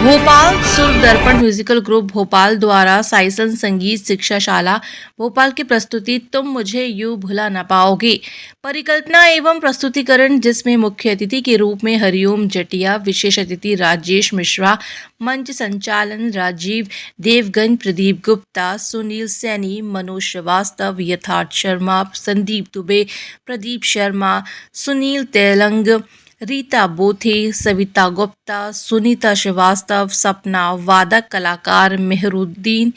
भोपाल सुर दर्पण musical group Bhopal द्वारा साइसन संगीत शिक्षाशाला भोपाल की प्रस्तुति तुम मुझे यूं भुला न पाओगे परिकल्पना एवं प्रस्तुतिकरण, जिसमें मुख्य अतिथि के रूप में हरिओम जटिया, विशेष अतिथि राजेश मिश्रा, मंच संचालन राजीव देवगन, प्रदीप गुप्ता, सुनील सैनी, मनोज श्रीवास्तव, यथार्थ शर्मा, संदीप दुबे, प्रदीप शर्मा, सुनील तेलंग, रीता बोथे, सविता गुप्ता, सुनीता श्रीवास्तव, सपना, वादक कलाकार मेहरुद्दीन,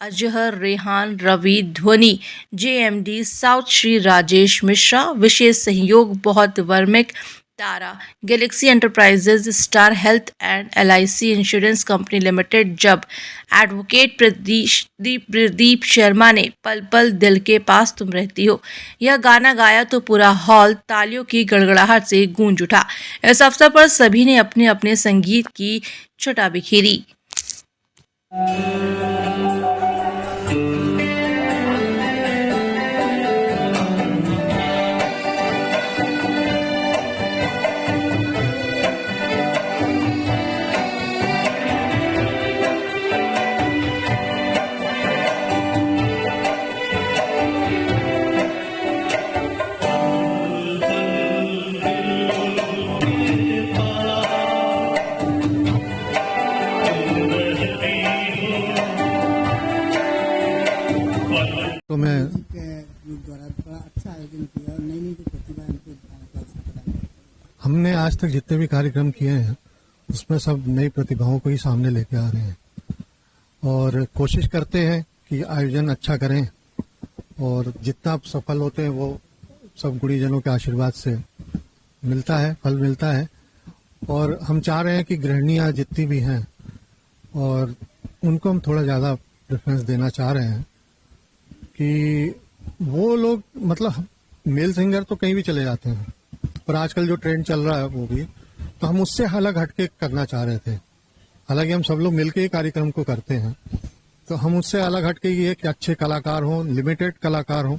अजहर, रेहान, रवि, ध्वनि जेएमडी साउथ, श्री राजेश मिश्रा, विशेष सहयोग बहुत वर्मिक, Tara galaxy enterprises, star health and LIC insurance company limited. जब एडवोकेट प्रदीप शर्मा ने पल पल दिल के पास तुम रहती हो यह गाना गाया तो पूरा हॉल तालियों की गड़गड़ाहट से गूंज उठा। इस अवसर पर सभी ने अपने अपने संगीत की छटा बिखेरी। तो मैं द्वारा बड़ा अच्छा आयोजन किया और नई नई जो प्रतिभा इनको हमने आज तक जितने भी कार्यक्रम किए हैं उसमें सब नई प्रतिभाओं को ही सामने लेके आ रहे हैं और कोशिश करते हैं कि आयोजन अच्छा करें और जितना आप सफल होते हैं वो सब गुणीजनों के आशीर्वाद से मिलता है, फल मिलता है। और हम चाह रहे हैं कि गृहिणियां जितनी भी हैं और उनको हम थोड़ा ज्यादा प्रेफरेंस देना चाह रहे हैं कि वो लोग, मतलब मेल सिंगर तो कहीं भी चले जाते हैं पर आजकल जो ट्रेंड चल रहा है वो भी, तो हम उससे अलग हटके करना चाह रहे थे। हालांकि हम सब लोग मिलके ही कार्यक्रम को करते हैं, तो हम उससे अलग हटके ये कि अच्छे कलाकार हों, लिमिटेड कलाकार हों।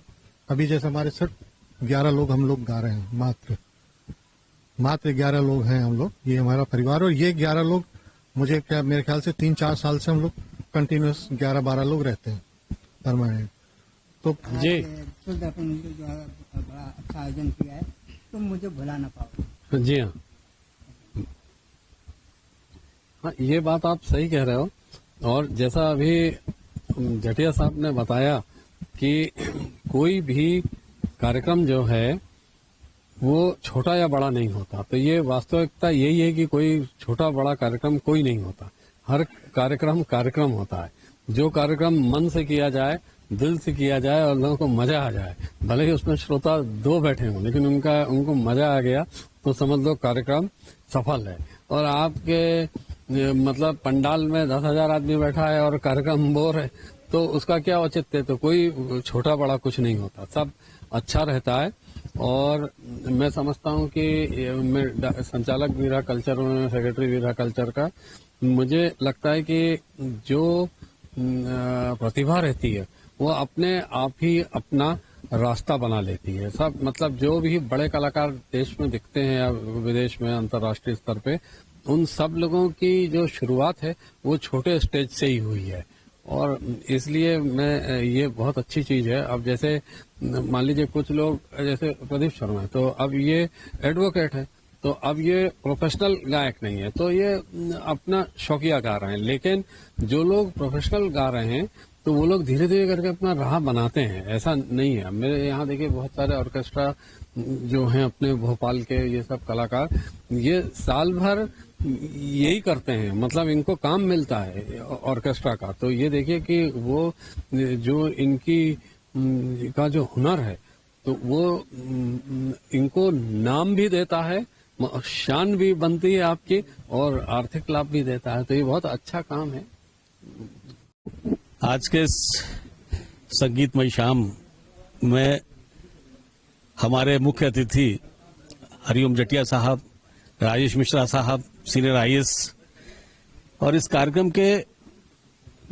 अभी जैसे हमारे सिर्फ 11 लोग हम लोग गा रहे हैं, मात्र 11 लोग हैं हम लोग, ये हमारा परिवार। और ये 11 लोग मेरे ख्याल से 3-4 साल से हम लोग कंटिन्यूस 11-12 लोग रहते हैं परमानेंट। तो जी दर्पण द्वारा बड़ा अच्छा आयोजन किया है, तुम मुझे भुला ना पाओ। जी हाँ, ये बात आप सही कह रहे हो। और जैसा अभी जटिया साहब ने बताया कि कोई भी कार्यक्रम जो है वो छोटा या बड़ा नहीं होता, तो ये वास्तविकता यही है कि कोई छोटा बड़ा कार्यक्रम कोई नहीं होता। हर कार्यक्रम होता है। जो कार्यक्रम मन से किया जाए, दिल से किया जाए और लोगों को मजा आ जाए, भले ही उसमें श्रोता 2 बैठे हों लेकिन उनको मजा आ गया तो समझ लो कार्यक्रम सफल है। और आपके मतलब पंडाल में 10,000 आदमी बैठा है और कार्यक्रम बोर है तो उसका क्या औचित्य। तो कोई छोटा बड़ा कुछ नहीं होता, सब अच्छा रहता है। और मैं समझता हूँ कि मैं संचालक भी रहा कल्चर में, सेक्रेटरी भी रहा कल्चर का। मुझे लगता है कि जो प्रतिभा रहती है वो अपने आप ही अपना रास्ता बना लेती है। सब मतलब जो भी बड़े कलाकार देश में दिखते हैं या विदेश में अंतर्राष्ट्रीय स्तर पे, उन सब लोगों की जो शुरुआत है वो छोटे स्टेज से ही हुई है। और इसलिए मैं ये बहुत अच्छी चीज है। अब जैसे मान लीजिए कुछ लोग जैसे प्रदीप शर्मा है तो अब ये एडवोकेट है, तो अब ये प्रोफेशनल गायक नहीं है, तो ये अपना शौकिया गा रहे हैं। लेकिन जो लोग प्रोफेशनल गा रहे हैं तो वो लोग धीरे धीरे करके अपना राह बनाते हैं, ऐसा नहीं है। मेरे यहाँ देखिए बहुत सारे ऑर्केस्ट्रा जो हैं अपने भोपाल के, ये सब कलाकार ये साल भर यही करते हैं, मतलब इनको काम मिलता है ऑर्केस्ट्रा का। तो ये देखिए कि वो जो इनकी का जो हुनर है तो वो इनको नाम भी देता है, शान भी बनती है आपकी और आर्थिक लाभ भी देता है। तो ये बहुत अच्छा काम है। आज के इस संगीतमय शाम में हमारे मुख्य अतिथि हरिओम जटिया साहब, राजेश मिश्रा साहब, सीनियर आईएएस, और इस कार्यक्रम के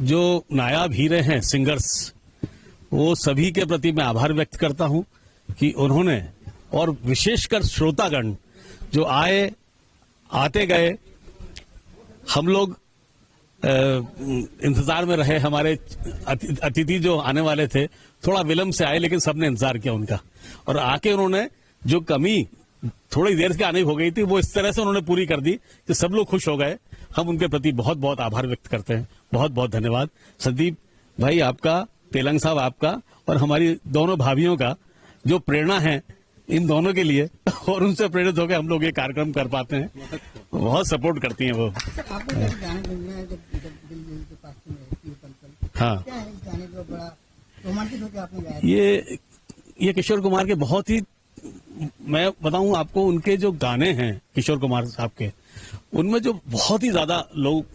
जो नायाब हीरे हैं सिंगर्स, वो सभी के प्रति मैं आभार व्यक्त करता हूं कि उन्होंने, और विशेषकर श्रोतागण जो आते गए, हम लोग इंतजार में रहे हमारे अतिथि जो आने वाले थे, थोड़ा विलंब से आए लेकिन सबने इंतजार किया उनका, और आके उन्होंने जो कमी थोड़ी देर से आने हो गई थी वो इस तरह से उन्होंने पूरी कर दी कि सब लोग खुश हो गए। हम उनके प्रति बहुत बहुत आभार व्यक्त करते हैं। बहुत बहुत धन्यवाद संदीप भाई आपका, तेलंग साहब आपका, और हमारी दोनों भाभियों का जो प्रेरणा है इन दोनों के लिए, और उनसे प्रेरित होकर हम लोग ये कार्यक्रम कर पाते हैं। बहुत सपोर्ट करती हैं वो। सर आपको जब गाने गुनगुनाए हैं, जब दिल के पास तुम रहती हो पल पल, हाँ, क्या है इस गाने को बड़ा रोमांटिक होकर आपने गाया? ये किशोर कुमार के बहुत ही, मैं बताऊं आपको, उनके जो गाने हैं किशोर कुमार साहब के, उनमें जो बहुत ही ज्यादा लोग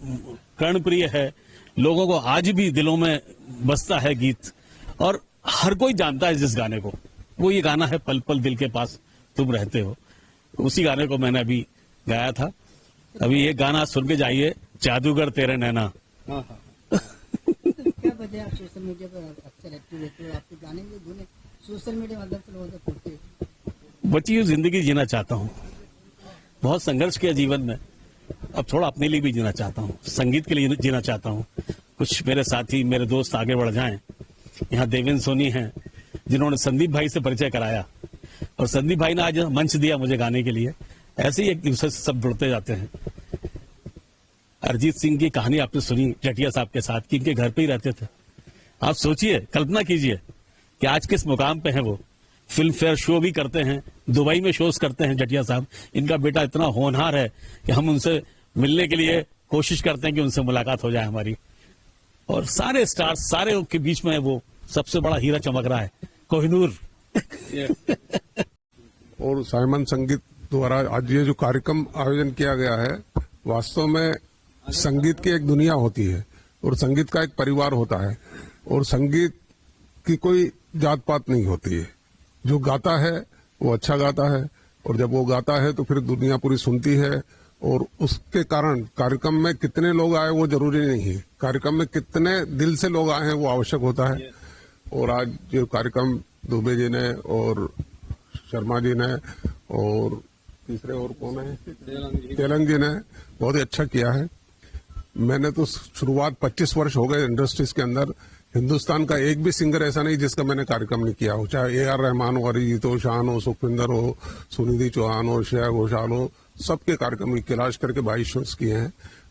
कर्णप्रिय है, लोगों को आज भी दिलों में बसता है गीत, और हर कोई जानता है जिस गाने को। वो ये गाना है पल पल दिल के पास तुम रहते हो। उसी गाने को मैंने अभी गाया था। अभी ये गाना सुन के जाइए, जादूगर तेरे नैना। क्या वजह आप सोशल मीडिया पर अक्सर एक्टिव रहते हो? आपके गाने की धुनें सोशल मीडिया माध्यम से लोगों तक पहुंचती है। बची हुई जिंदगी जीना चाहता हूँ। बहुत संघर्ष किया जीवन में, अब थोड़ा अपने लिए भी जीना चाहता हूँ, संगीत के लिए जीना चाहता हूँ। कुछ मेरे साथी, मेरे दोस्त आगे बढ़ जाएं। यहाँ देवेंद्र सोनी हैं जिन्होंने संदीप भाई से परिचय कराया, और संदीप भाई ने आज मंच दिया मुझे गाने के लिए। ऐसे ही एक दूसरे से सब जुड़ते जाते हैं। अरिजीत सिंह की कहानी आपने सुनी जटिया साहब के साथ, कि इनके घर पे ही रहते थे। आप सोचिए, कल्पना कीजिए कि आज किस मुकाम पे हैं वो। फिल्म फेयर शो भी करते हैं, दुबई में शोज करते हैं जटिया साहब। इनका बेटा इतना होनहार है कि हम उनसे मिलने के लिए कोशिश करते हैं कि उनसे मुलाकात हो जाए हमारी। और सारे स्टार्स, सारे के बीच में वो सबसे बड़ा हीरा चमक रहा है, कोहिनूर। और साइमन संगीत द्वारा आज ये जो कार्यक्रम आयोजन किया गया है, वास्तव में संगीत की एक दुनिया होती है और संगीत का एक परिवार होता है, और संगीत की कोई जात पात नहीं होती है। जो गाता है वो अच्छा गाता है, और जब वो गाता है तो फिर दुनिया पूरी सुनती है। और उसके कारण कार्यक्रम में कितने लोग आए वो जरूरी नहीं है, कार्यक्रम में कितने दिल से लोग आए हैं वो आवश्यक होता है। और आज जो कार्यक्रम दुबे जी ने और शर्मा जी ने और तीसरे और कौन है, तेलंग जी ने बहुत ही अच्छा किया है। मैंने तो शुरुआत 25 वर्ष हो गए इंडस्ट्रीज के अंदर। हिंदुस्तान का एक भी सिंगर ऐसा नहीं जिसका मैंने कार्यक्रम नहीं किया हो, चाहे ए आर रहमान हो, अरिजीत हो, शान हो, सुखविंदर हो, सुनिधि चौहान हो, श्रेया घोषाल हो, सबके कार्यक्रम की तलाश करके 22 शोज किए हैं।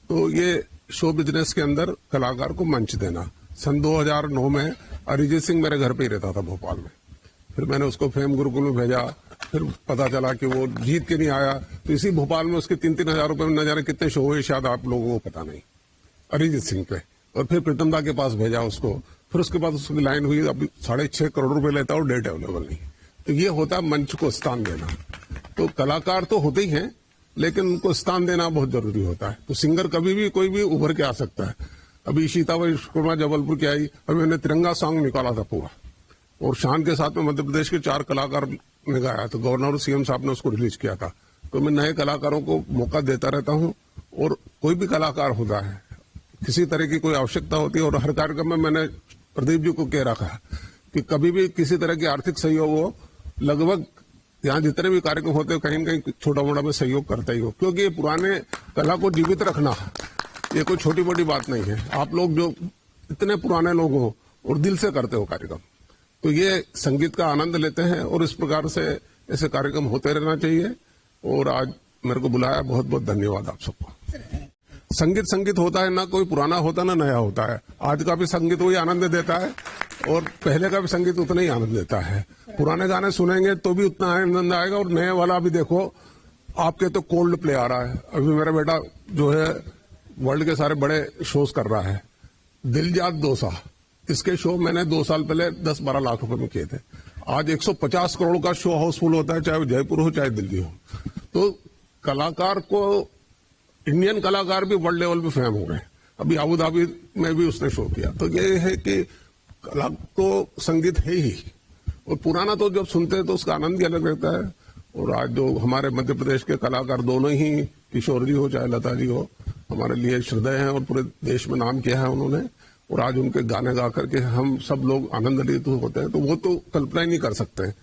तो ये शो बिजनेस के अंदर कलाकार को मंच देना। सन 2009 में अरिजीत सिंह मेरे घर पे ही रहता था भोपाल में, फिर मैंने उसको फेम गुरुकुल में भेजा। फिर पता चला कि वो जीत के नहीं आया, तो इसी भोपाल में उसके 3-3 हजार रुपए में न जाने कितने शो हुए, शायद आप लोगों को पता नहीं, अरिजीत सिंह पे। और फिर प्रीतम दा के पास भेजा उसको, फिर उसके बाद उसकी लाइन हुई, अब 6.5 करोड़ रुपए लेता और डेट अवेलेबल नहीं। तो ये होता है मंच को स्थान देना। तो कलाकार तो होते ही हैं, लेकिन उनको स्थान देना बहुत जरूरी होता है। तो सिंगर कभी भी कोई भी उभर के आ सकता है। अभी शीता विश्वकर्मा जबलपुर की आई, अभी मैंने तिरंगा सॉन्ग निकाला था पूरा, और शान के साथ में मध्य प्रदेश के 4 कलाकार ने गाया, तो गवर्नर और सीएम साहब ने उसको रिलीज किया था। तो मैं नए कलाकारों को मौका देता रहता हूं, और कोई भी कलाकार होता है, किसी तरह की कोई आवश्यकता होती है। और हर कार्यक्रम में मैंने प्रदीप जी को कह रखा है कि कभी भी किसी तरह की आर्थिक सहयोग हो, लगभग यहाँ जितने भी कार्यक्रम होते हैं कहीं न कहीं छोटा मोटा में सहयोग करता ही हो, क्योंकि ये पुराने कला को जीवित रखना ये कोई छोटी मोटी बात नहीं है। आप लोग जो इतने पुराने लोग हो और दिल से करते हो कार्यक्रम, तो ये संगीत का आनंद लेते हैं, और इस प्रकार से ऐसे कार्यक्रम होते रहना चाहिए। और आज मेरे को बुलाया, बहुत बहुत धन्यवाद आप सबको। संगीत होता है, ना कोई पुराना होता ना नया होता है। आज का भी संगीत वही आनंद देता है, और पहले का भी संगीत उतना ही आनंद देता है। पुराने गाने सुनेंगे तो भी उतना आनंद आएगा, और नए वाला भी देखो, आपके तो कोल्ड प्ले आ रहा है। अभी मेरा बेटा जो है वर्ल्ड के सारे बड़े शोज कर रहा है, दिलजात दोसा, इसके शो मैंने 2 साल पहले 10-12 लाख रुपए में किए थे। आज 150 करोड़ का शो हाउसफुल होता है, चाहे जयपुर हो चाहे दिल्ली हो। तो कलाकार को, इंडियन कलाकार भी वर्ल्ड लेवल पे फेम हो गए। अभी अबू धाबी में भी उसने शो किया। तो ये है कि कला तो संगीत है ही, और पुराना तो जब सुनते हैं तो उसका आनंद ही अलग रहता है। और आज जो हमारे मध्य प्रदेश के कलाकार दोनों ही, किशोर जी हो चाहे लता जी हो, हमारे लिए श्रद्धेय हैं और पूरे देश में नाम किया है उन्होंने। और आज उनके गाने गा करके हम सब लोग आनंद लित होते हैं, तो वो तो कल्पना ही नहीं कर सकते हैं।